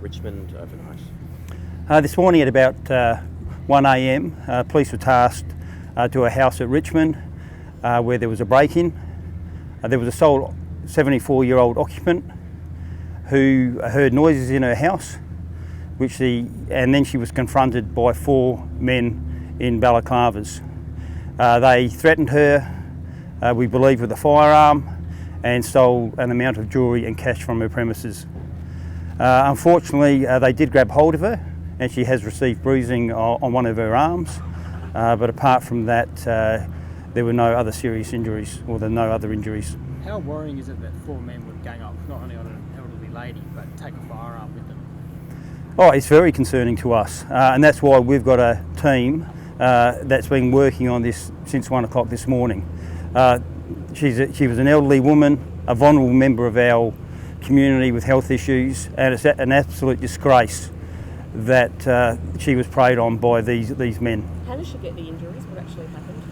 Richmond overnight? This morning at about 1 a.m, police were tasked to a house at Richmond where there was a break-in. There was a sole 74-year-old occupant who heard noises in her house, and then she was confronted by 4 men in balaclavas. They threatened her, we believe, with a firearm, and stole an amount of jewellery and cash from her premises. Unfortunately, they did grab hold of her, and she has received bruising on one of her arms. But apart from that, there were no other serious injuries, or there are no other injuries. How worrying is it that 4 men would gang up not only on an elderly lady, but take a firearm with them? Oh, it's very concerning to us, and that's why we've got a team that's been working on this since 1 o'clock this morning. She was an elderly woman, a vulnerable member of our community with health issues, and it's an absolute disgrace that she was preyed on by these men. How did she get the injuries? What actually happened?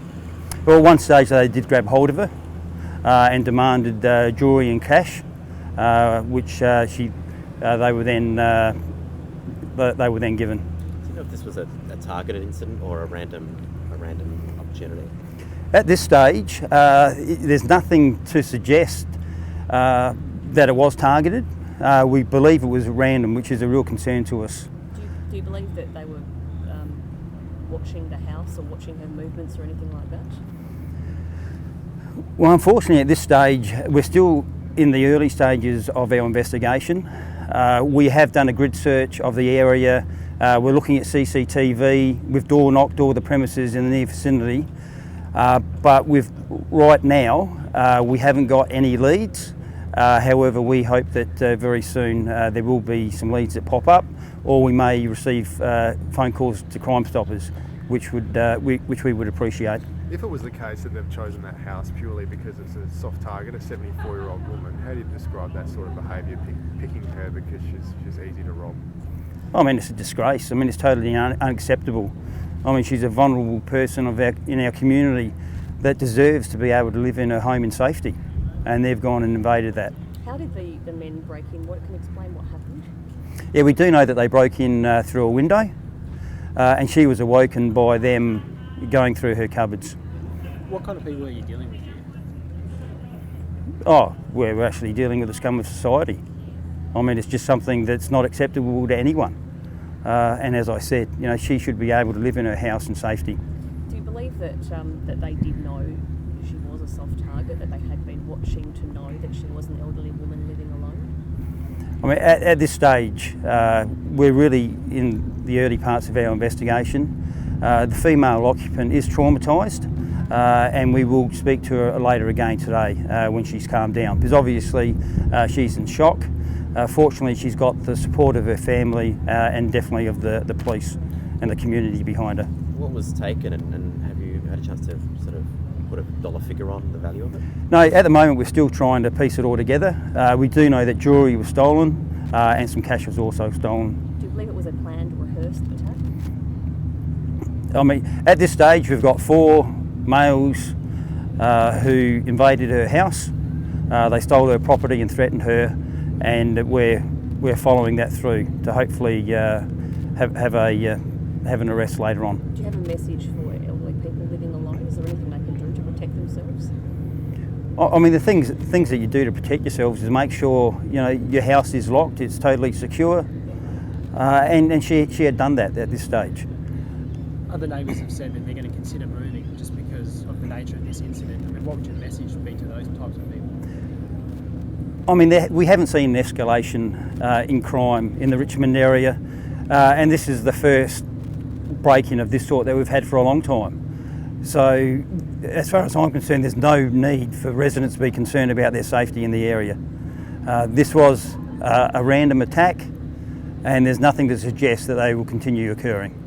Well, at one stage they did grab hold of her and demanded jewellery and cash, which they were then given. Do you know if this was a targeted incident or a random opportunity? At this stage, there's nothing to suggest that it was targeted. We believe it was random, which is a real concern to us. Do you believe that they were watching the house or watching her movements or anything like that? Well, unfortunately, at this stage, we're still in the early stages of our investigation. We have done a grid search of the area. We're looking at CCTV. We've door knocked all the premises in the near vicinity. But right now, we haven't got any leads. However, we hope that very soon there will be some leads that pop up, or we may receive phone calls to Crime Stoppers, which we would appreciate. If it was the case that they've chosen that house purely because it's a soft target, a 74-year-old woman, how do you describe that sort of behaviour, picking her because she's easy to rob? I mean, it's a disgrace. I mean, it's totally unacceptable. I mean, she's a vulnerable person in our community that deserves to be able to live in her home in safety, and they've gone and invaded that. How did the men break in? Can you explain what happened? Yeah, we do know that they broke in through a window, and she was awoken by them going through her cupboards. What kind of people are you dealing with here? Oh, we're actually dealing with the scum of society. I mean, it's just something that's not acceptable to anyone. And as I said, she should be able to live in her house in safety. Do you believe that they did know she was a soft target, that they had been watching to know that she was an elderly woman living alone? I mean, at this stage, we're really in the early parts of our investigation. The female occupant is traumatised, and we will speak to her later again today when she's calmed down, because obviously she's in shock. Fortunately, she's got the support of her family and definitely of the police and the community behind her. What was taken, and have you had a chance to sort of put a dollar figure on the value of it? No, at the moment we're still trying to piece it all together. We do know that jewellery was stolen and some cash was also stolen. Do you believe it was a planned, rehearsed attack? I mean, at this stage we've got 4 males who invaded her house. They stole her property and threatened her, and we're following that through to hopefully have an arrest later on. Do you have a message for elderly people living alone? Is there anything they can do to protect themselves? I mean, the things that you do to protect yourselves is make sure your house is locked, it's totally secure, and she had done that at this stage. Other neighbours have said that they're going to consider moving just because of the nature of this incident. I mean, what would your message be to those types of people? I mean, we haven't seen an escalation in crime in the Richmond area, and this is the first break-in of this sort that we've had for a long time. So, as far as I'm concerned, there's no need for residents to be concerned about their safety in the area. This was a random attack, and there's nothing to suggest that they will continue occurring.